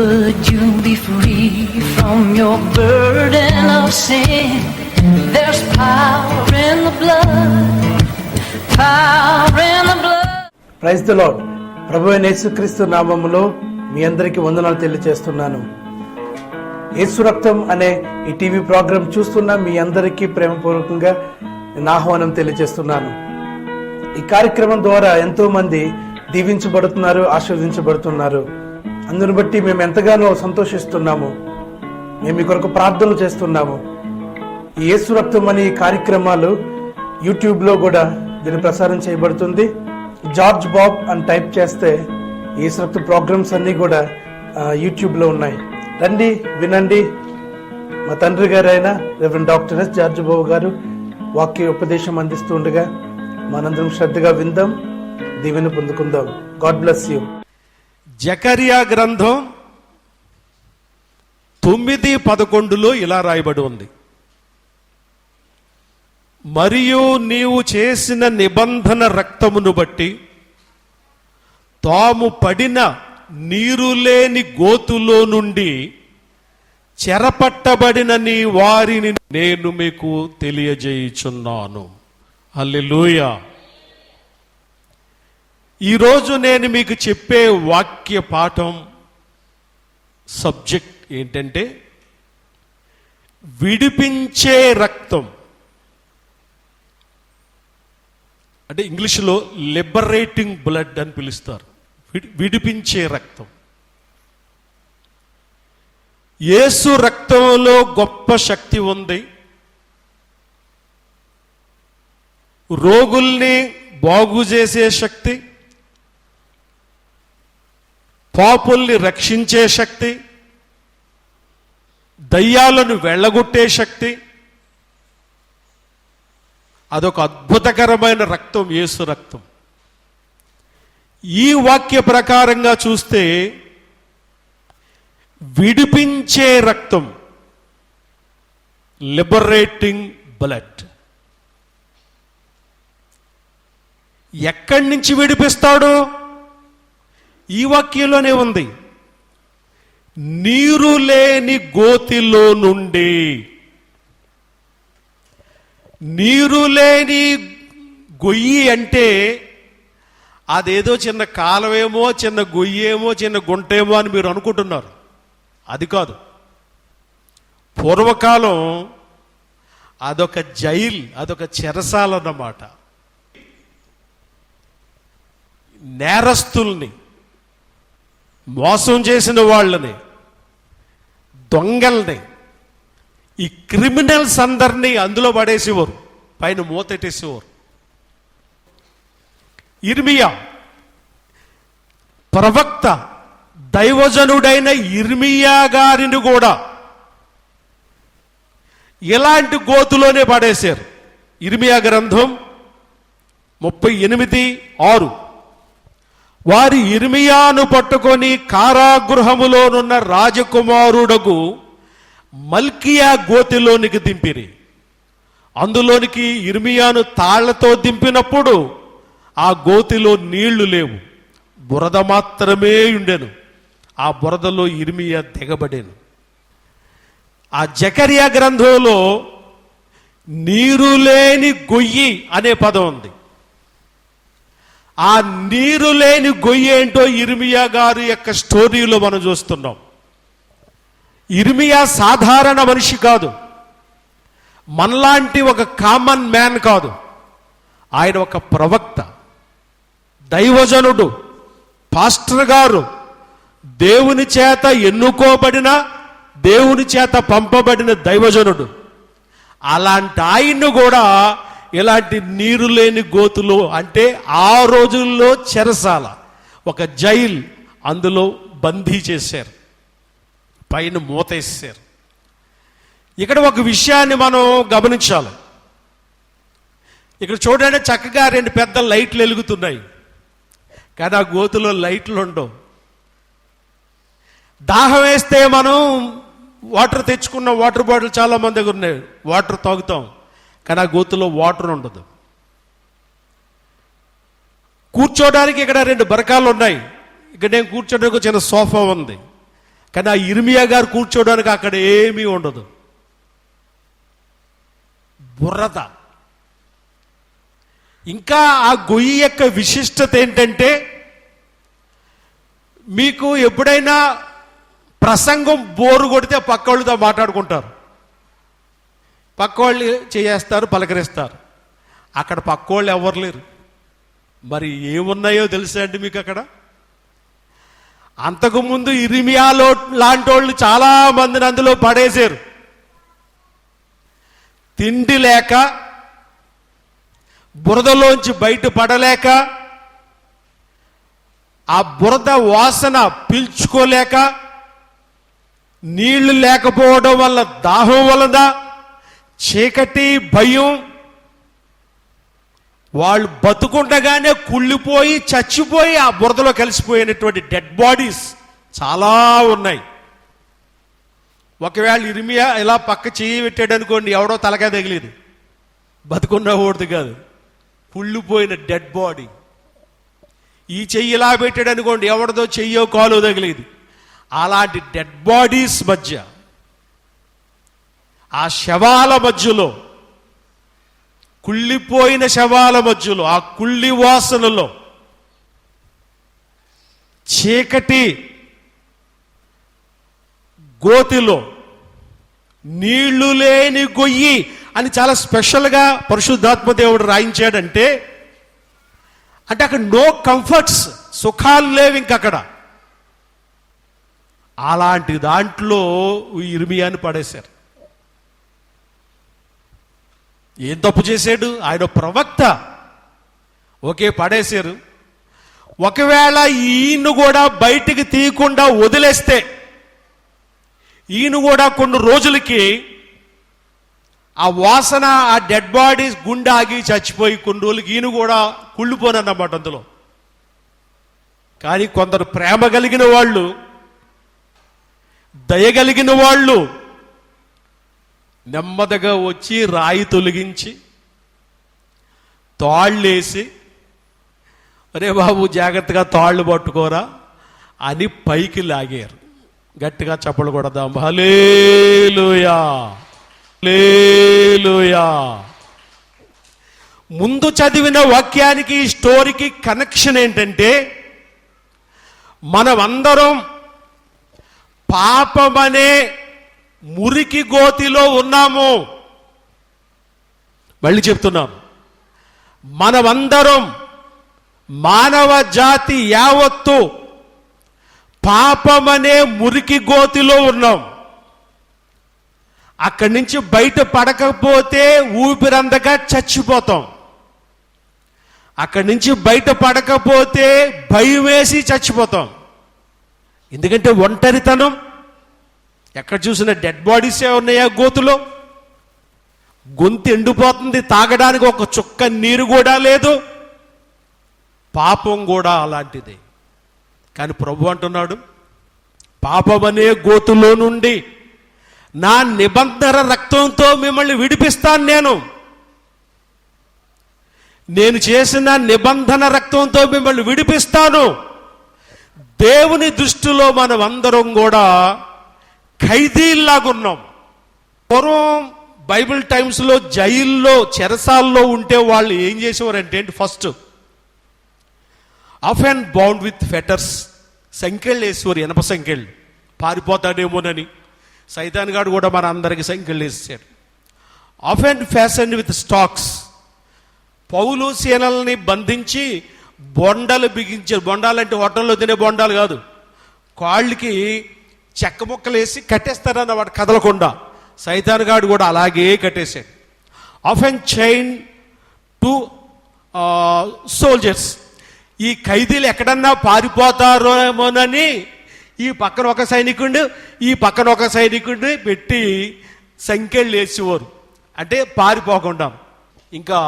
Would you be free from your burden of sin? There's power in the blood, power in the blood. Praise the Lord. ప్రభువైన యేసుక్రీస్తు నామములో మీ అందరికీ వందనాలు తెలియజేస్తున్నాను. యేసు రక్తం అనే ఈ టీవీ ప్రోగ్రాం చూస్తున్న మీ అందరికీ ప్రేమపూర్వకంగా నేను ఆహ్వానం తెలియజేస్తున్నాను. ఈ కార్యక్రమం ద్వారా ఎంతో మంది దీవించబడుతున్నారు, ఆశీర్వదించబడుతున్నారు. అందుని బట్టి మేము ఎంతగానో సంతోషిస్తున్నాము. మేము మీ కొరకు ప్రార్థనలు చేస్తున్నాము. ఈ యేసు రక్తం అనే కార్యక్రమాలు యూట్యూబ్లో కూడా దీన్ని ప్రసారం చేయబడుతుంది. జార్జ్ బాబ్ అని టైప్ చేస్తే యేసు రక్త ప్రోగ్రామ్స్ అన్నీ కూడా యూట్యూబ్లో ఉన్నాయి. రండి, వినండి. మా తండ్రి గారు అయిన reverend doctor S George Babu గారు వాక్య ఉపదేశం అందిస్తూ ఉండగా మనందరం శ్రద్ధగా విందాం, దీవెన పొందుకుందాం. God bless you. జకరియా గ్రంథం 9:11 ఇలా రాయబడి ఉంది. మరియు నీవు చేసిన నిబంధన రక్తమును బట్టి తాము పడిన నీరు లేని గోతులో నుండి చెరపట్టబడిన నీ వారిని నేను మీకు తెలియజేయుచున్నాను. హల్లెలూయా. ఈరోజు నేను మీకు చెప్పే వాక్య పాఠం సబ్జెక్ట్ ఏంటంటే విడిపించే రక్తం. అంటే ఇంగ్లీష్లో లిబరేటింగ్ బ్లడ్ అని పిలుస్తారు. విడిపించే రక్తం. యేసు రక్తంలో గొప్ప శక్తి ఉంది. రోగుల్ని బాగు చేసే శక్తి, పాపుల్ని రక్షించే శక్తి, దయ్యాలను వెళ్ళగొట్టే శక్తి. అదొక అద్భుతకరమైన రక్తం, యేసు రక్తం. ఈ వాక్య ప్రకారంగా చూస్తే విడిపించే రక్తం, లిబరేటింగ్ బ్లడ్. ఎక్కడి నుంచి విడిపిస్తాడు? ఈ వాక్యంలోనే ఉంది. నీరు లేని గోతిలో నుండి. నీరు లేని గొయ్యి అంటే అదేదో చిన్న కాలవేమో, చిన్న గొయ్యేమో, చిన్న గుంటేమో అని మీరు అనుకుంటున్నారు. అది కాదు. పూర్వకాలం అదొక జైల్, అదొక చెరసాల అన్నమాట. నేరస్తుల్ని, మోసం చేసిన వాళ్ళని, దొంగల్ని, ఈ క్రిమినల్స్ అందరినీ అందులో పడేసేవారు, పైన మూతెట్టేసేవారు. ఇర్మియా ప్రవక్త, దైవజనుడైన ఇర్మియా గారిని కూడా ఇలాంటి గోతులోనే పడేశారు. ఇర్మియా గ్రంథం 38:6. వారి ఇర్మియాను పట్టుకొని కారాగృహములోనున్న రాజకుమారుడకు మల్కియా గోతిలోనికి దింపిరి. అందులోనికి ఇర్మియాను తాళ్లతో దింపినప్పుడు ఆ గోతిలో నీళ్లు లేవు, బురద మాత్రమే ఉండెను. ఆ బురదలో ఇర్మియా దిగబడేను. ఆ జకరియా గ్రంథంలో నీరు లేని గొయ్యి అనే పదం ఉంది. ఆ నీరు లేని గొయ్యి ఏంటో ఇర్మియా గారి యొక్క స్టోరీలో మనం చూస్తున్నాం. ఇర్మియా సాధారణ మనిషి కాదు, మనలాంటి ఒక కామన్ మ్యాన్ కాదు. ఆయన ఒక ప్రవక్త, దైవజనుడు, పాస్టర్ గారు, దేవుని చేత ఎన్నుకోబడిన, దేవుని చేత పంపబడిన దైవజనుడు. అలాంటి ఆయన్ను కూడా ఇలాంటి నీరు లేని గోతులు, అంటే ఆ రోజుల్లో చెరసాల, ఒక జైల్, అందులో బందీ చేశారు, పైన మూతేసారు. ఇక్కడ ఒక విషయాన్ని మనం గమనించాలి. ఇక్కడ చూడండి, చక్కగా 2 పెద్ద లైట్లు వెలుగుతున్నాయి, కానీ ఆ గోతులో లైట్లు ఉండవు. దాహం వేస్తే మనం వాటర్ తెచ్చుకున్న వాటర్ బాటిల్ చాలా మంది దగ్గర ఉన్నాయి, వాటర్ తాగుతాం, కానీ ఆ గోతులో వాటర్ ఉండదు. కూర్చోడానికి ఇక్కడ 2 బరకాలు ఉన్నాయి, ఇక్కడ నేను కూర్చోడానికి చిన్న సోఫా ఉంది, కానీ ఆ ఇర్మియా గారు కూర్చోడానికి అక్కడ ఏమీ ఉండదు, బురద. ఇంకా ఆ గొయ్యి యొక్క విశిష్టత ఏంటంటే, మీకు ఎప్పుడైనా ప్రసంగం బోరు కొడితే పక్క వాళ్ళతో మాట్లాడుకుంటారు, పక్క వాళ్ళు చేస్తారు, పలకరిస్తారు. అక్కడ పక్క వాళ్ళు ఎవరు లేరు. మరి ఏమున్నాయో తెలుసా అండి మీకు అక్కడ? అంతకుముందు ఇర్మియాలో లాంటి వాళ్ళు చాలా మందిని అందులో పడేశారు. తిండి లేక, బురదలోంచి బయట పడలేక, ఆ బురద వాసన పీల్చుకోలేక, నీళ్లు లేకపోవడం వల్ల, దాహం వలన, చీకటి, భయం, వాళ్ళు బతుకుండగానే కుళ్ళిపోయి చచ్చిపోయి ఆ బురదలో కలిసిపోయినటువంటి డెడ్ బాడీస్ చాలా ఉన్నాయి. ఒకవేళ ఇర్మియా ఇలా పక్క చెయ్యి పెట్టాడు అనుకోండి, ఎవడో తలకాయ తగిలేదు, బతుకున్న ఓడిది కాదు, కుళ్ళిపోయిన డెడ్ బాడీ. ఈ చెయ్యి ఇలా పెట్టాడు అనుకోండి, ఎవరిదో చెయ్యో కాలో తగిలేదు. అలాంటి డెడ్ బాడీస్ మధ్య, ఆ శవాల మధ్యలో, కుళ్ళిపోయిన శవాల మధ్యలో, ఆ కుళ్ళి వాసనలో, చీకటి గోతిలో, నీళ్లు లేని గొయ్యి అని చాలా స్పెషల్గా పరిశుద్ధాత్మ దేవుడు రాయించాడంటే, అంటే అక్కడ నో కంఫర్ట్స్, సుఖాలు లేవు ఇంకక్కడ. అలాంటి దాంట్లో ఇర్మియాని పడేశారు. ఏం తప్పు చేశాడు? ఆయన ప్రవక్త. ఓకే, పడేశారు. ఒకవేళ ఈయన కూడా బయటికి తీయకుండా వదిలేస్తే, ఈయన కూడా కొన్ని రోజులకి ఆ వాసన, ఆ డెడ్ బాడీస్ గుండె ఆగి చచ్చిపోయి కొన్ని రోజులకి ఈయన కూడా కుళ్ళిపోనన్నమాట అందులో. కానీ కొందరు ప్రేమ కలిగిన వాళ్ళు, దయగలిగిన వాళ్ళు నెమ్మదిగా వచ్చి రాయి తొలగించి తాళ్ళేసి, అరే బాబు జాగ్రత్తగా తాళ్ళు పట్టుకోరా అని పైకి లాగారు. గట్టిగా చప్పలు కొడదాం, హల్లెలూయా, హల్లెలూయా. ముందు చదివిన వాక్యానికి ఈ స్టోరీకి కనెక్షన్ ఏంటంటే, మనమందరం పాపమనే మురికి గోతిలో ఉన్నాము. మళ్ళీ చెప్తున్నాం, మనమందరం, మానవ జాతి యావత్తు పాపమనే మురికి గోతిలో ఉన్నాం. అక్కడి నుంచి బయట పడకపోతే ఊపిరందక చచ్చిపోతాం. అక్కడి నుంచి బయట పడకపోతే భయం వేసి చచ్చిపోతాం. ఎందుకంటే ఒంటరితనం, ఎక్కడ చూసినా డెడ్ బాడీసే ఉన్నాయా గోతులో. గొంతు ఎండిపోతుంది, తాగడానికి ఒక చుక్క నీరు కూడా లేదు. పాపం కూడా అలాంటిదే. కానీ ప్రభు అంటున్నాడు, పాపమనే గోతులో నుండి నా నిబంధన రక్తంతో మిమ్మల్ని విడిపిస్తాను. నేను చేసిన నిబంధన రక్తంతో మిమ్మల్ని విడిపిస్తాను. దేవుని దృష్టిలో మనం అందరం కూడా ఖైదీల్లాగున్నాం. పూర్వం బైబిల్ టైమ్స్లో జైల్లో, చెరసాల్లో ఉంటే వాళ్ళు ఏం చేసేవారంటే, first off and bound with fetters, సంఖ్యలు వేసేవారు, ఇనప సంఖ్యలు, పారిపోతాడేమోనని. సైతాన్ గాడు కూడా మన అందరికి సంఖ్యలు వేసాడు. Off and fastened with stocks, పౌలు సేనల్ని బంధించి బొండాలు బిగించారు. బొండాలంటే హోటల్లో తినే బొండాలు కాదు, కాళ్ళకి చెక్క ముక్కలు వేసి కట్టేస్తారన్న వాడు కదలకుండా. సైతాన్ గాడు కూడా అలాగే కట్టేశాడు. Off and chain to soldiers, ఈ ఖైదీలు ఎక్కడన్నా పారిపోతారోమోనని ఈ పక్కన ఒక సైనికుడు, ఈ పక్కన ఒక సైనికుడిని పెట్టి సంఖ్యలు వేసేవారు, అంటే పారిపోకుండా. ఇంకా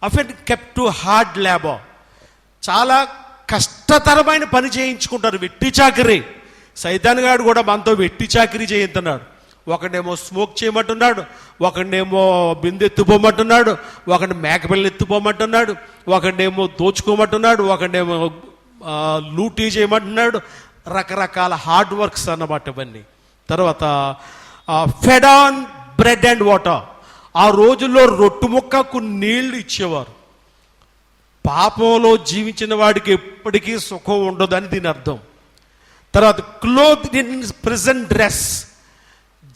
of and kept to hard labour, చాలా కష్టతరమైన పని చేయించుకుంటారు, వెట్టి చాకరీ. సైతాన్ గాడు కూడా మనతో వెట్టి చాకరీ చేయించున్నాడు. ఒకడేమో స్మోక్ చేయమంటున్నాడు, ఒకడేమో బిందె ఎత్తుపోమంటున్నాడు, ఒకడిని మేకపిల్లని ఎత్తుపోమంటున్నాడు, ఒకడేమో దోచుకోమంటున్నాడు, ఒకడేమో లూటీ చేయమంటున్నాడు, రకరకాల హార్డ్ వర్క్స్ అన్నమాట ఇవన్నీ. తర్వాత fed on bread and water. ఆ రోజుల్లో రొట్టు ముక్కకు నీళ్లు ఇచ్చేవారు. పాపంలో జీవించిన వాడికి ఎప్పటికీ సుఖం ఉండదని దీని అర్థం. తర్వాత క్లోత్ ఇన్ ప్రిజన్ డ్రెస్.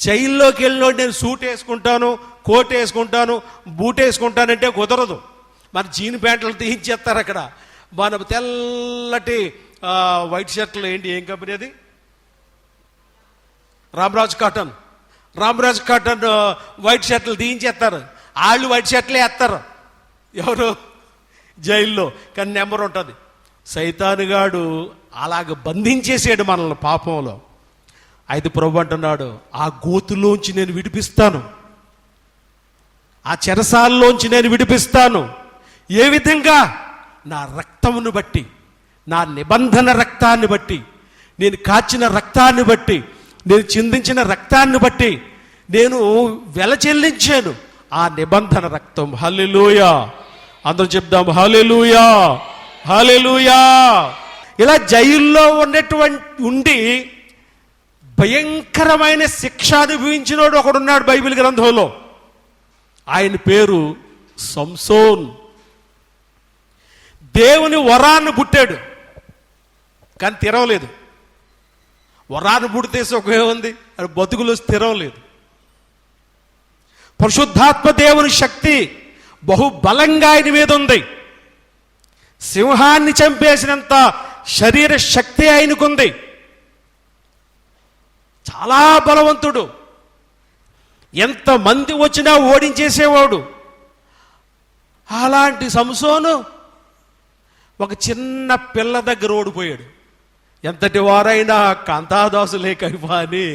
జైల్లోకి వెళ్ళినోడు నేను సూట్ వేసుకుంటాను, కోట్ వేసుకుంటాను, బూట్ వేసుకుంటానంటే కుదరదు. మన జీన్ ప్యాంట్లు తీయించేస్తారు అక్కడ. మన తెల్లటి వైట్ షర్ట్లు ఏంటి, ఏం కంపెనీ అది? రామరాజ్ కాటన్ వైట్ షర్ట్లు తీయించేస్తారు. వాళ్ళు వైట్ షర్ట్లే వేస్తారు. ఎవరు? జైల్లో. కానీ నెంబర్ ఉంటుంది. సైతానుగాడు అలాగ బంధించేసాడు మనల్ని పాపంలో. అయితే ప్రభు అంటున్నాడు, ఆ గోతులోంచి నేను విడిపిస్తాను, ఆ చెరసాల్లోంచి నేను విడిపిస్తాను. ఏ విధంగా? నా రక్తమును బట్టి, నా నిబంధన రక్తాన్ని బట్టి, నేను కాచిన రక్తాన్ని బట్టి, నేను చిందించిన రక్తాన్ని బట్టి నేను వెల చెల్లించాను. ఆ నిబంధన రక్తం. హల్లెలూయా. అందరూ చెప్దాం హల్లెలూయా, హల్లెలూయా. ఇలా జైల్లో ఉండి భయంకరమైన శిక్ష అనుభవించినోడు ఒకడున్నాడు బైబిల్ గ్రంథంలో. ఆయన పేరు సంసోన్. దేవుని వరాన్ని పుట్టాడు, కానీ తిరవలేదు. వరాన్ని పుడితే సుఖమే ఉంది, అది బతుకులో స్థిరం లేదు. పరిశుద్ధాత్మ దేవుని శక్తి బహుబలంగా ఆయన మీద ఉంది. సింహాన్ని చంపేసినంత శరీర శక్తి ఆయనకుంది. చాలా బలవంతుడు. ఎంతమంది వచ్చినా ఓడించేసేవాడు. అలాంటి సంసోను ఒక చిన్న పిల్ల దగ్గర ఓడిపోయాడు. ఎంతటి వారైనా కాంతాదాసులే కైపా అని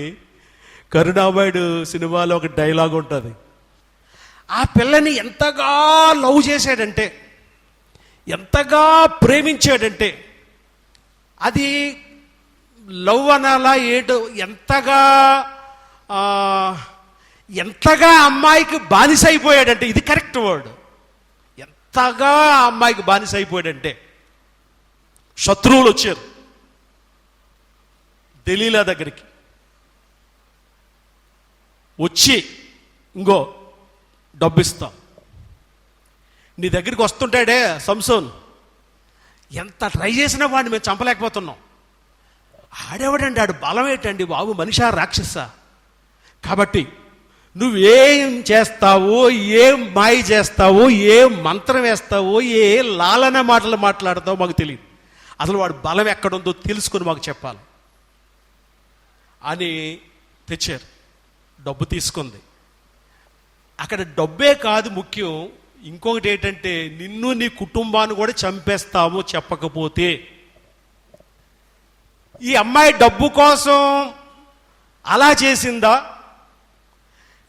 కరుణామయుడు సినిమాలో ఒక డైలాగ్ ఉంటుంది. ఆ పిల్లని ఎంతగా లవ్ చేశాడంటే, ఎంతగా ప్రేమించాడంటే, అది లవ్ అనాలా ఏటో, ఎంతగా అమ్మాయికి బానిస అయిపోయాడంటే, ఇది కరెక్ట్ వర్డ్. ఎంతగా అమ్మాయికి బానిస అయిపోయాడంటే, శత్రువులు వచ్చారు దెలీలా దగ్గరికి. వచ్చి ఇంకో డబ్బిస్తాం, నీ దగ్గరికి వస్తుంటాడే సంసోన్, ఎంత ట్రై చేసినా వాడిని మేము చంపలేకపోతున్నాం. ఆడేవాడండి, ఆడు బలం ఏంటండి బాబు, మనిషా రాక్షసా? కాబట్టి నువ్వేం చేస్తావో, ఏం మాయ చేస్తావో, ఏం మంత్రం వేస్తావో, ఏ లాలన మాటలు మాట్లాడతావో మాకు తెలియదు. అసలు వాడు బలం ఎక్కడుందో తెలుసుకుని మాకు చెప్పాలి అని తెచ్చారు. డబ్బు తీసుకుంది. అక్కడ డబ్బే కాదు ముఖ్యం, ఇంకొకటి ఏంటంటే నిన్ను నీ కుటుంబాన్ని కూడా చంపేస్తాము చెప్పకపోతే. ఈ అమ్మాయి డబ్బు కోసం అలా చేసిందా,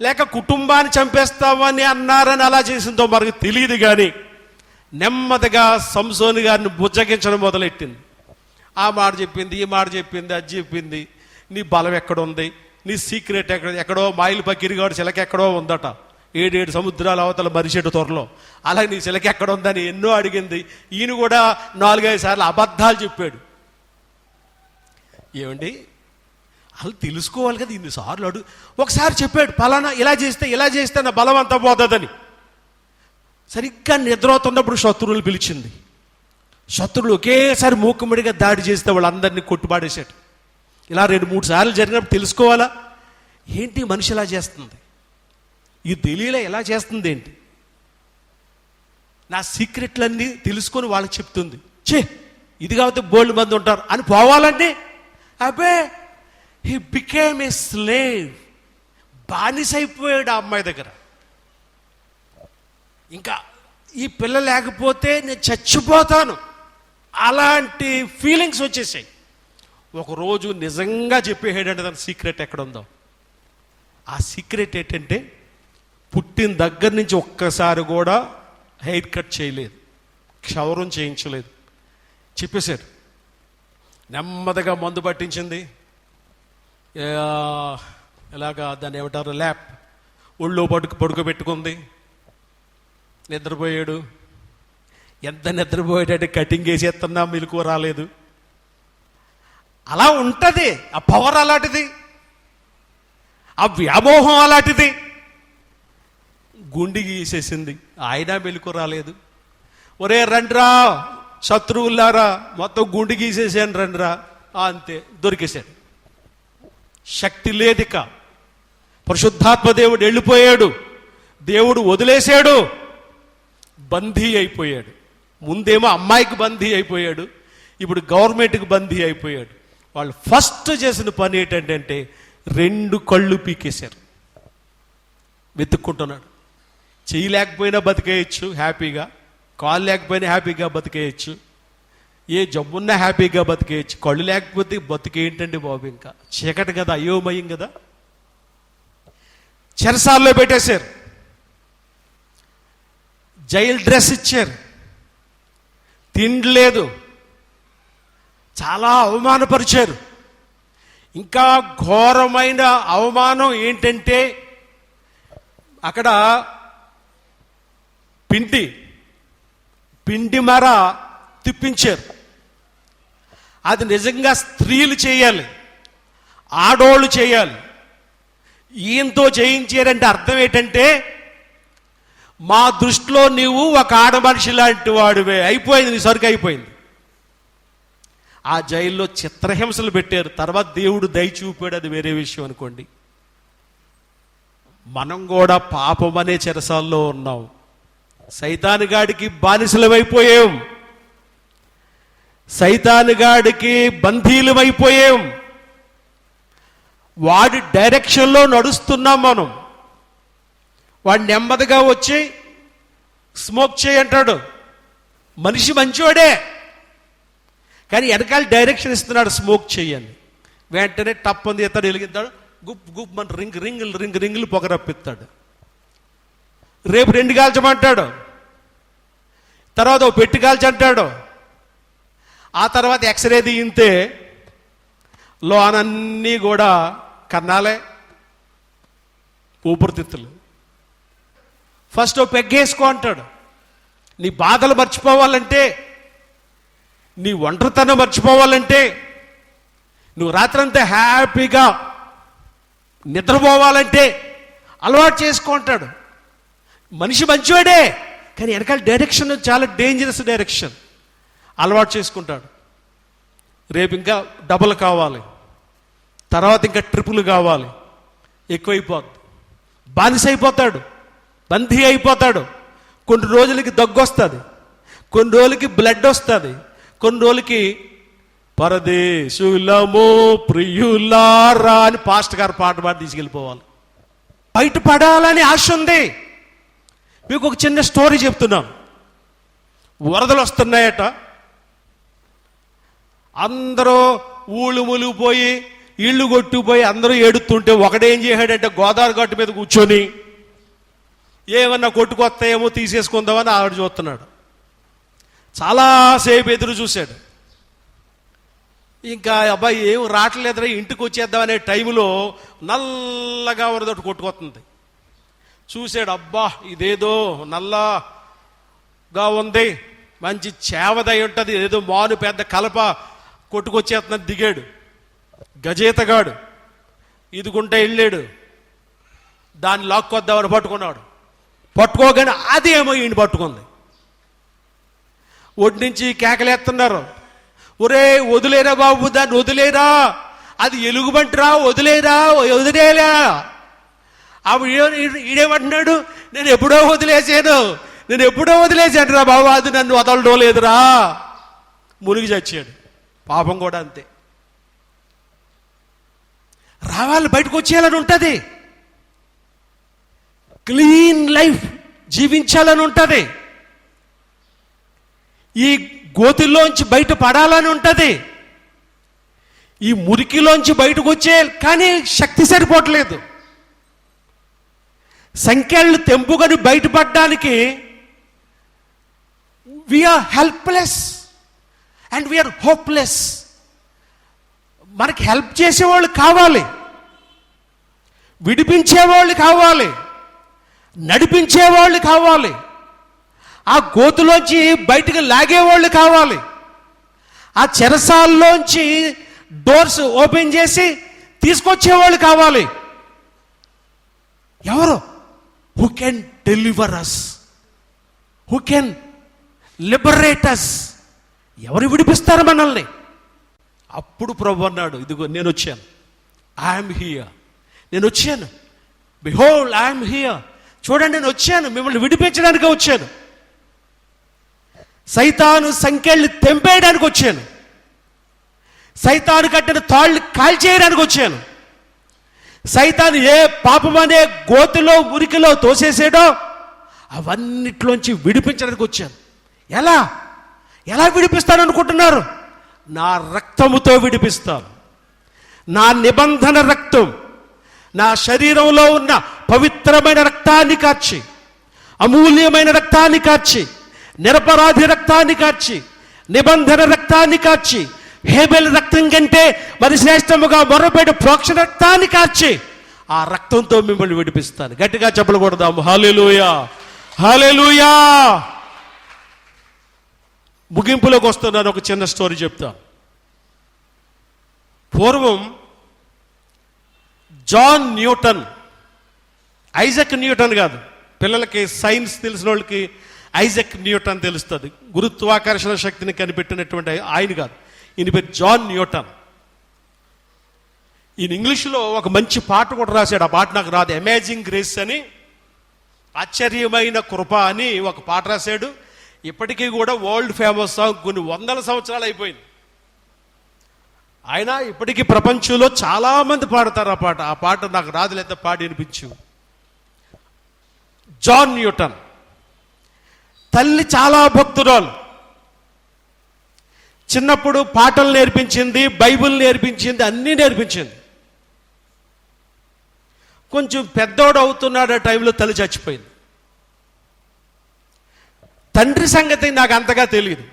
లేక కుటుంబాన్ని చంపేస్తామని అన్నారని అలా చేసిందో మనకు తెలియదు. కానీ నెమ్మదిగా సంసోను గారిని బుజ్జగించడం మొదలెట్టింది. ఆ మాట చెప్పింది, ఈ మాట చెప్పింది, అది చెప్పింది. నీ బలం ఎక్కడుంది, నీ సీక్రెట్ ఎక్కడో మాయిల్ పక్కిరిగాడు చిలక ఎక్కడో ఉందట, 7 సముద్రాల అవతల మరిచెట్టు త్వరలో. అలాగే నీ చిలక ఎక్కడ ఉందని ఎన్నో అడిగింది. ఈయన కూడా 4-5 సార్లు అబద్ధాలు చెప్పాడు. ఏమండి, అసలు తెలుసుకోవాలి కదా, ఇన్నిసార్లు అడుగు. ఒకసారి చెప్పాడు, పలానా ఇలా చేస్తే నా బలం అంతా పోతుందని. సరిగ్గా నిద్రవుతున్నప్పుడు శత్రువులు పిలిచింది. శత్రువులు ఒకేసారి మూకుమ్మడిగా దాడి చేస్తే వాళ్ళందరినీ కొట్టుపాడేశాడు. ఇలా 2-3 సార్లు జరిగినప్పుడు తెలుసుకోవాలా, ఏంటి మనిషి ఇలా చేస్తుంది, ఈ దెలీలా ఎలా చేస్తుంది ఏంటి, నా సీక్రెట్లన్నీ తెలుసుకొని వాళ్ళకి చెప్తుంది. ఇది కాబట్టి బోల్డ్ మంది ఉంటారు అని పోవాలంటే, అబ్బే హీ బికేమ్ ఏ స్లేవ్. బానిస అయిపోయాడు ఆ అమ్మాయి దగ్గర. ఇంకా ఈ పిల్ల లేకపోతే నేను చచ్చిపోతాను, అలాంటి ఫీలింగ్స్ వచ్చేసాయి. ఒకరోజు నిజంగా చెప్పేసాడంటే తన సీక్రెట్ ఎక్కడుందో. ఆ సీక్రెట్ ఏంటంటే, పుట్టిన దగ్గర నుంచి ఒక్కసారి కూడా హెయిర్ కట్ చేయలేదు, క్షవరం చేయించలేదు. చెప్పేశాడు. నెమ్మదిగా మందు పట్టించింది. ఎలాగా దాన్ని ఏమంటారు, ల్యాప్, ఒళ్ళో పడుకోబెట్టుకుంది. నిద్రపోయాడు. ఎంత నిద్రపోయాడంటే కటింగ్ వేసేస్తున్నా మెలకువ రాలేదు. అలా ఉంటుంది. ఆ పవర్ అలాంటిది, ఆ వ్యామోహం అలాంటిది. గుండి గీసేసింది, ఆయన మెలకు రాలేదు. ఒరే రండ్రా శత్రువులారా, మొత్తం గుండి గీసేసాను రండ్రా, అంతే దొరికేశాడు. శక్తి లేదిక. పరిశుద్ధాత్మ దేవుడు వెళ్ళిపోయాడు, దేవుడు వదిలేశాడు, బందీ అయిపోయాడు. ముందేమో అమ్మాయికి బందీ అయిపోయాడు, ఇప్పుడు గవర్నమెంట్కి బందీ అయిపోయాడు. వాళ్ళు ఫస్ట్ చేసిన పని ఏంటంటే 2 కళ్ళు పీకేశారు. వెతుక్కుంటున్నాడు. చెయ్యి లేకపోయినా బతికేయచ్చు హ్యాపీగా, కాళ్ళు లేకపోయినా హ్యాపీగా బతికేయచ్చు, ఏ జబ్బున్నా హ్యాపీగా బతికేయచ్చు. కళ్ళు లేకపోతే బతికేంటండి బాబు, ఇంకా చీకటి కదా, అయోమయం కదా. చెరసాల్లో పెట్టేశారు, జైలు డ్రెస్ ఇచ్చారు, తిండి లేదు, చాలా అవమానపరిచారు. ఇంకా ఘోరమైన అవమానం ఏంటంటే అక్కడ పిండి మర తిప్పించారు. అది నిజంగా స్త్రీలు చేయాలి, ఆడోళ్ళు చేయాలి. ఈయంతో చేయించారంటే అర్థం ఏంటంటే, మా దృష్టిలో నీవు ఒక ఆడ మనిషి లాంటి వాడివే, అయిపోయింది, నీ సరుకు అయిపోయింది. ఆ జైల్లో చిత్రహింసలు పెట్టారు. తర్వాత దేవుడు దయ చూపాడు, అది వేరే విషయం అనుకోండి. మనం కూడా పాపం అనే చెరసాల్లో ఉన్నాం, సైతానుగాడికి బానిసలమైపోయాం, సైతానుగాడికి బంధీలమైపోయాం. వాడి డైరెక్షన్లో నడుస్తున్నాం మనం. వాడు నెమ్మదిగా వచ్చి స్మోక్ చేయంటాడు, మనిషి మంచివాడే, కానీ వెనకాల డైరెక్షన్ ఇస్తున్నాడు, స్మోక్ చేయని. వెంటనే టప్పని ఎత్తాడు, వెలిగిస్తాడు, గుప్ గుప్ మన రింగులు పొగరప్పిస్తాడు. రేపు 2 కాల్చమంటాడు, తర్వాత ఓ పెట్టి కాల్చంటాడు, ఆ తర్వాత ఎక్స్రే తీయింతే లోనన్నీ కూడా కన్నాలే, ఊపిరితిత్తులు. ఫస్ట్ ఓ పెగ్గేసుకో అంటాడు. నీ బాధలు మర్చిపోవాలంటే, నీ ఒంటరితనం మర్చిపోవాలంటే, నువ్వు రాత్రంతా హ్యాపీగా నిద్రపోవాలంటే అలవాటు చేసుకుంటాడు. మనిషి మంచివాడే, కానీ వెనకాల డైరెక్షన్ చాలా డేంజరస్ డైరెక్షన్. అలవాటు చేసుకుంటాడు. రేపు ఇంకా డబుల్ కావాలి, తర్వాత ఇంకా ట్రిపుల్ కావాలి, ఎక్కువైపోద్ది. బానిస అయిపోతాడు, బందీ అయిపోతాడు. కొన్ని రోజులకి దగ్గు వస్తుంది, కొన్ని రోజులకి బ్లడ్ వస్తుంది, కొన్ని రోజులకి పరదేశులము ప్రియులారా అని పాస్టర్ గారు పాట పాడి తీసుకెళ్ళిపోవాలి. బయటపడాలని ఆశ ఉంది. మీకు ఒక చిన్న స్టోరీ చెప్తున్నాం. వరదలు వస్తున్నాయట, అందరూ ఊళ్ళు ములిగిపోయి ఇళ్ళు కొట్టుకుపోయి అందరూ ఏడుతుంటే ఒకడేం చేశాడంటే గోదావరి గట్టు మీద కూర్చొని ఏమన్నా కొట్టుకొస్తాయేమో తీసేసుకుందామని ఆవిడ చూస్తున్నాడు. చాలాసేపు ఎదురు చూశాడు. ఇంకా అబ్బాయి ఏం రావట్లేదురా, ఇంటికి వచ్చేద్దామనే టైంలో నల్లగా వరదొట్టు కొట్టుకొస్తుంది. చూశాడు, అబ్బా ఇదేదో నల్లగా ఉంది, మంచి చేవదై ఉంటుంది, ఏదో మాను పెద్ద కలప కొట్టుకొచ్చేస్తున్నది. దిగాడు గజేతగాడు, ఇదిగుంటే వెళ్ళాడు, దాన్ని లాక్కొద్దామని పట్టుకున్నాడు. పట్టుకోగానే అదేమో ఈయన పట్టుకుంది. ఒడి నుంచి కేకలేస్తున్నారు, ఒరే వదిలేరా బాబు, దాన్ని వదిలేరా, అది ఎలుగుబంటిరా, వదిలేరా వదిలేరా. అప్పుడు ఈడేమంటున్నాడు, నేను ఎప్పుడో వదిలేసాను రా బాబు, అది నన్ను వదలడం లేదురా. మునిగి చచ్చాడు. పాపం కూడా అంతే, రావాలి బయటకు వచ్చేయాలని ఉంటుంది, క్లీన్ లైఫ్ జీవించాలని ఉంటుంది, ఈ గోతుల్లోంచి బయట పడాలని ఉంటుంది, ఈ మురికిలోంచి బయటకు వచ్చే, కానీ శక్తి సరిపోవట్లేదు. సంఖ్యలు తెంపుకొని బయటపడడానికి we are helpless and we are hopeless. మనకి హెల్ప్ చేసేవాళ్ళు కావాలి, విడిపించేవాళ్ళు కావాలి, నడిపించేవాళ్ళు కావాలి, ఆ గోతులోంచి బయటకు లాగేవాళ్ళు కావాలి, ఆ చెరసాల్లోంచి డోర్స్ ఓపెన్ చేసి తీసుకొచ్చేవాళ్ళు కావాలి. ఎవరు? Who can deliver us, who can liberate us. ఎవరు విడిపిస్తారు మనల్ని? అప్పుడు ప్రభు అన్నాడు, ఇదిగో నేను వచ్చాను, ఐఎమ్ హియర్, నేను వచ్చాను, బిహోల్డ్ ఐఎమ్ హియర్. చూడండి, నేను వచ్చాను, మిమ్మల్ని విడిపించడానికి వచ్చాను, సైతాను సంకెళ్ళు తెంపేయడానికి వచ్చాను, సైతాను కట్టిన తాళ్ళు కాల్చేయడానికి వచ్చాను, సైతాను ఏ పాపమనే గోతిలో మురికిలో తోసేసాడో అవన్నిట్లోంచి విడిపించడానికి వచ్చాను. ఎలా ఎలా విడిపిస్తాను అనుకుంటున్నారు? నా రక్తముతో విడిపిస్తాను. నా నిబంధన రక్తం, నా శరీరంలో ఉన్న పవిత్రమైన రక్తాన్ని కార్చి, అమూల్యమైన రక్తాన్ని కార్చి, నిరపరాధి రక్తాన్ని కార్చి, నిబంధన రక్తాన్ని కార్చి, హేబెల్ రక్తం కంటే మరి శ్రేష్టముగా మొరపెట్టి ప్రోక్షణ రక్తాన్ని కార్చి, ఆ రక్తంతో మిమ్మల్ని విడిపిస్తాను. గట్టిగా చెప్పకూడదాము హల్లెలూయా, హల్లెలూయా. ముగింపులోకి వస్తున్నాను. ఒక చిన్న స్టోరీ చెప్తా. పూర్వం జాన్ న్యూటన్, ఐజక్ న్యూటన్ కాదు, పిల్లలకి సైన్స్ తెలిసిన వాళ్ళకి ఐజక్ న్యూటన్ తెలుస్తుంది, గురుత్వాకర్షణ శక్తిని కనిపెట్టినటువంటి ఆయన కాదు. ఈయన పేరు జాన్ న్యూటన్. ఈయన ఇంగ్లీష్లో ఒక మంచి పాట కూడా రాశాడు. ఆ పాట నాకు రాదు. అమేజింగ్ గ్రేస్ అని, ఆశ్చర్యమైన కృప అని ఒక పాట రాశాడు. ఇప్పటికీ కూడా వరల్డ్ ఫేమస్ సాంగ్. కొన్ని వందల సంవత్సరాలు అయిపోయింది. ఆయన ఇప్పటికీ ప్రపంచంలో చాలా మంది పాడతారు ఆ పాట. ఆ పాట నాకు రాదు, లేదా పాడి వినిపించు. జాన్ న్యూటన్ తల్లి చాలా భక్తురాలు. చిన్నప్పుడు పాటలు నేర్పించింది, బైబిల్ నేర్పించింది, అన్నీ నేర్పించింది. కొంచెం పెద్దోడు అవుతున్నాడు ఆ టైంలో తల్లి చచ్చిపోయింది. తండ్రి సంగతి నాకు అంతగా తెలియదు.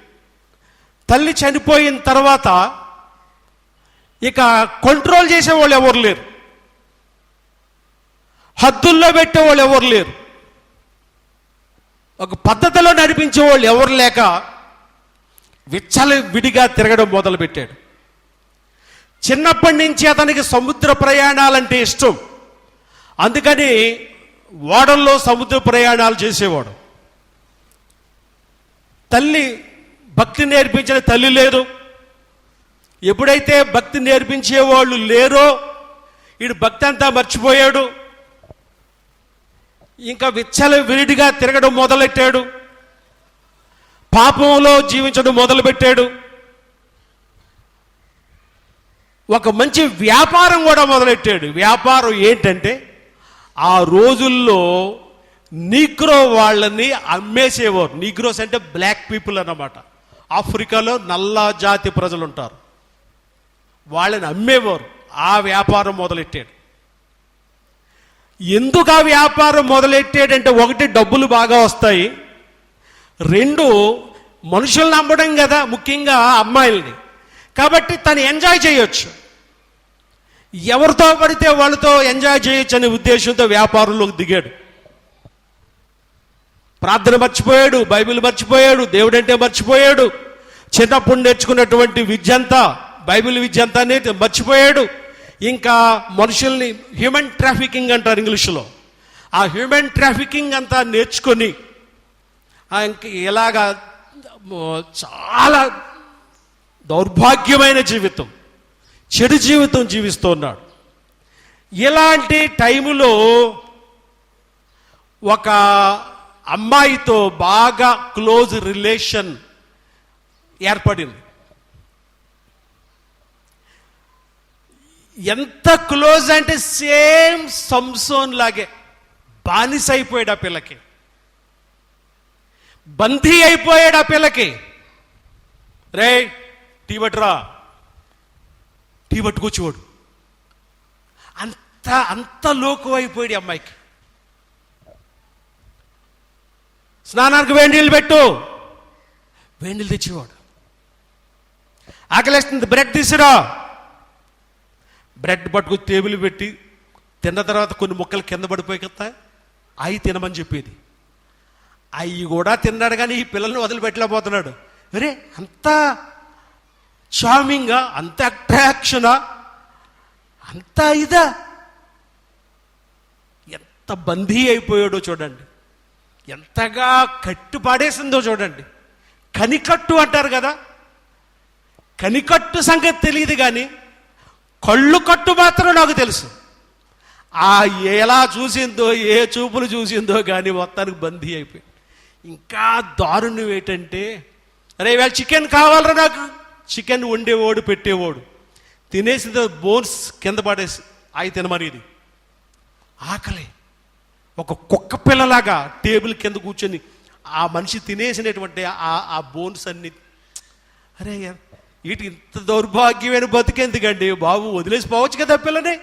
తల్లి చనిపోయిన తర్వాత ఇక కంట్రోల్ చేసేవాళ్ళు ఎవరు లేరు, హద్దుల్లో పెట్టేవాళ్ళు ఎవరు లేరు, ఒక పద్ధతిలో నడిపించేవాళ్ళు ఎవరు లేక విచ్చలవిడిగా తిరగడం మొదలుపెట్టాడు. చిన్నప్పటి నుంచి అతనికి సముద్ర ప్రయాణాలంటే ఇష్టం. అందుకని ఓడల్లో సముద్ర ప్రయాణాలు చేసేవాడు. తల్లి భక్తి నేర్పించిన తల్లి లేదు. ఎప్పుడైతే భక్తి నేర్పించేవాళ్ళు లేరో వీడు భక్తి అంతా మర్చిపోయాడు. ఇంకా విచ్చలవిడిగా తిరగడం మొదలెట్టాడు, పాపంలో జీవించడం మొదలుపెట్టాడు. ఒక మంచి వ్యాపారం కూడా మొదలెట్టాడు. వ్యాపారం ఏంటంటే, ఆ రోజుల్లో నీగ్రో వాళ్ళని అమ్మేసేవారు. నీగ్రోస్ అంటే బ్లాక్ పీపుల్ అన్నమాట. ఆఫ్రికాలో నల్ల జాతి ప్రజలు ఉంటారు, వాళ్ళని అమ్మేవారు. ఆ వ్యాపారం మొదలెట్టాడు. ఎందుకు ఆ వ్యాపారం మొదలెట్టాడంటే, ఒకటి డబ్బులు బాగా వస్తాయి, రెండు మనుషుల్ని నమ్మడం కదా, ముఖ్యంగా అమ్మాయిల్ని. కాబట్టి తను ఎంజాయ్ చేయొచ్చు, ఎవరితో పడితే వాళ్ళతో ఎంజాయ్ చేయొచ్చు అనే ఉద్దేశంతో వ్యాపారంలోకి దిగాడు. ప్రార్థన మర్చిపోయాడు, బైబిల్ మర్చిపోయాడు, దేవుడంటే మర్చిపోయాడు. చిన్నప్పుడు నేర్చుకున్నటువంటి విద్య అంతా, బైబిల్ విద్య అంతా మర్చిపోయాడు. ఇంకా మనుషుల్ని హ్యూమన్ ట్రాఫికింగ్ అంటారు ఇంగ్లీష్లో. ఆ హ్యూమన్ ట్రాఫికింగ్ అంతా నేర్చుకొని ఇంక ఇలాగా చాలా దౌర్భాగ్యమైన జీవితం, చెడు జీవితం జీవిస్తూ ఉన్నాడు. ఇలాంటి టైములో ఒక అమ్మాయితో బాగా క్లోజ్ రిలేషన్ ఏర్పడింది. ఎంత క్లోజ్ అంటే సేమ్ సంసోన్ లాగే బానిస అయిపోయాడు ఆ పిల్లకి, బందీ అయిపోయాడు ఆ పిల్లకి. రే టీ పట్టురా, టీ పట్టుకొచ్చేవాడు. అంత లోకం అయిపోయాడు అమ్మాయికి. స్నానానికి వేడి నీళ్ళు పెట్టు, వేడి నీళ్ళు తెచ్చేవాడు. ఆకలేస్తుంది, బ్రెడ్ తీసురా, బ్రెడ్ పట్టుకుని టేబుల్ పెట్టి తిన్న తర్వాత కొన్ని ముక్కలు కింద పడిపోయి కదా అవి తినమని చెప్పేది. అవి కూడా తిన్నాడు, కానీ ఈ పిల్లల్ని వదిలిపెట్టలేకపోతున్నాడు. అరే అంతా చార్మింగా, అంత అట్రాక్షనా, అంత ఇదా? ఎంత బందీ అయిపోయాడో చూడండి, ఎంతగా కట్టు పాడేసిందో చూడండి. కనికట్టు అంటారు కదా, కనికట్టు సంగతి తెలియదు కానీ కళ్ళు కట్టు మాత్రం నాకు తెలుసు. ఆ ఎలా చూసిందో, ఏ చూపులు చూసిందో కానీ మొత్తానికి బందీ అయిపోయి. ఇంకా దారుణం ఏంటంటే, అరే ఇవాళ చికెన్ కావాలరా, నాకు చికెన్ వండేవాడు పెట్టేవాడు తినేసిన బోన్స్ కింద పడేసి అవి తినమని, ఇది ఆకలి ఒక కుక్క పిల్లలాగా టేబుల్ కింద కూర్చొని ఆ మనిషి తినేసినటువంటి ఆ బోన్స్ అన్ని, అరే వీటి ఇంత దౌర్భాగ్యమైన బతికెందుకండి బాబు, వదిలేసి పోవచ్చు కదా పిల్లని.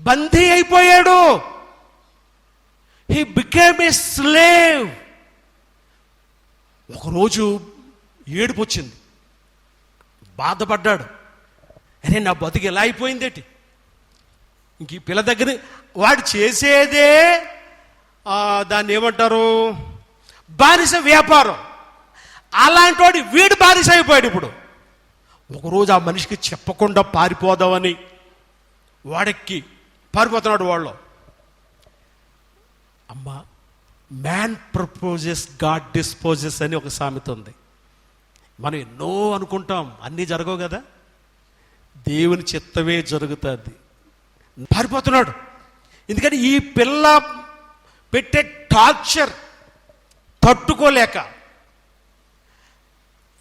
బందీ అయిపోయాడు. He became a slave. ఒకరోజు ఏడుపు వచ్చింది, బాధపడ్డాడు. అరే నా బతికి ఎలా అయిపోయిందేటి, ఇంక ఈ పిల్ల దగ్గర వాడు చేసేదే దాన్ని ఏమంటారు, బానిస వ్యాపారం. అలాంటి వాడు వీడు బానిస అయిపోయాడు. ఇప్పుడు ఒకరోజు ఆ మనిషికి చెప్పకుండా పారిపోదామని వాడెక్కి పారిపోతున్నాడు. వాళ్ళు అమ్మా, మ్యాన్ ప్రపోజెస్ గాడ్ డిస్పోజెస్ అని ఒక సామెత ఉంది. మనం ఎన్నో అనుకుంటాం, అన్నీ జరగవు కదా, దేవుని చిత్తమే జరుగుతుంది. పారిపోతున్నాడు. ఎందుకంటే ఈ పిల్ల పెట్టే టార్చర్ తట్టుకోలేక.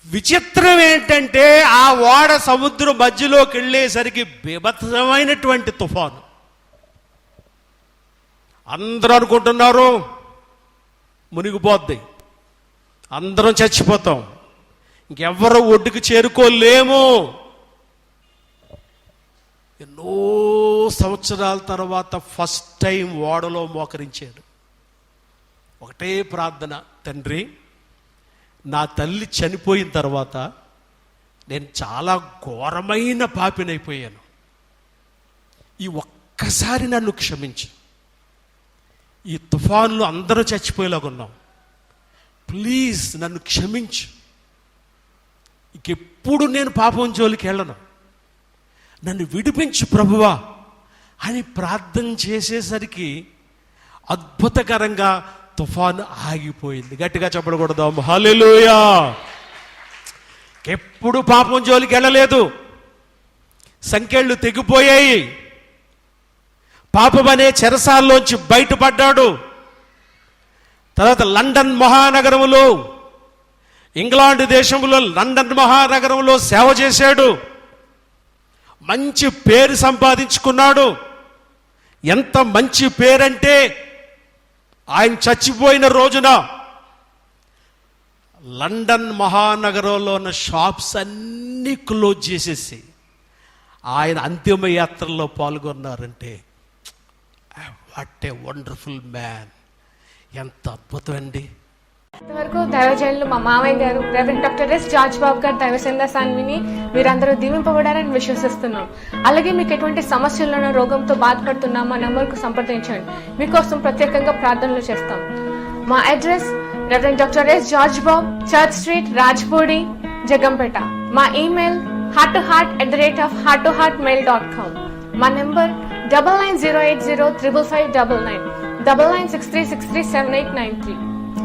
విచిత్రం ఏంటంటే ఆ ఓడ సముద్రం మధ్యలోకి వెళ్ళేసరికి బీభత్సమైనటువంటి తుఫాను. అందరూ అనుకుంటున్నారు మునిగిపోద్ది, అందరం చచ్చిపోతాం, ఇంకెవ్వరూ ఒడ్డుకు చేరుకోలేము. ఎన్నో సంవత్సరాల తర్వాత ఫస్ట్ టైం ఓడలో మోకరించాడు. ఒకటే ప్రార్థన, తండ్రి నా తల్లి చనిపోయిన తర్వాత నేను చాలా ఘోరమైన పాపినైపోయాను, ఈ ఒక్కసారి నన్ను క్షమించు. ఈ తుఫాన్లో అందరూ చచ్చిపోయేలాగా ఉన్నాం, ప్లీజ్ నన్ను క్షమించు. ఇంకెప్పుడు నేను పాపం జోలికి వెళ్ళను, నన్ను విడిపించు ప్రభువా అని ప్రార్థన చేసేసరికి అద్భుతకరంగా తుఫాను ఆగిపోయింది. గట్టిగా చెప్పకూడదాం హల్లెలూయా. ఎప్పుడు పాపం జోలికి వెళ్ళలేదు, సంకెళ్ళు తెగిపోయాయి, పాపం అనే చెరసాల్లోంచి బయటపడ్డాడు. తర్వాత లండన్ మహానగరంలో, ఇంగ్లాండ్ దేశంలో లండన్ మహానగరంలో సేవ చేశాడు. మంచి పేరు సంపాదించుకున్నాడు. ఎంత మంచి పేరంటే ఆయన చచ్చిపోయిన రోజున లండన్ మహానగరంలో ఉన్న షాప్స్ అన్నీ క్లోజ్ చేసేసి ఆయన అంతిమయాత్రలో పాల్గొన్నారంటే వాట్ ఏ వండర్ఫుల్ మ్యాన్. ఎంత అద్భుతం అండి. ఇంతవరకు దైవజనులు మా మామయ్య గారు reverend doctor S George Babu గారు దైవ సందేశాన్ని విని మీరందరూ దీవింపబడారని విశ్వసిస్తున్నాం. అలాగే మీకు ఎటువంటి సమస్యలను, రోగంతో బాధపడుతున్నా మా నంబర్కు సంప్రదించండి, మీకోసం ప్రత్యేకంగా ప్రార్థనలు చేస్తాం. మా address reverend doctor S George Bob, church street, Rajpudi, Jagampeta. మా ఈమెయిల్ hearttoheart@hearttoheartmail.com. మా నెంబర్ 9908055599 9963637893.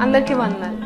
అందరికీ వందనాలు.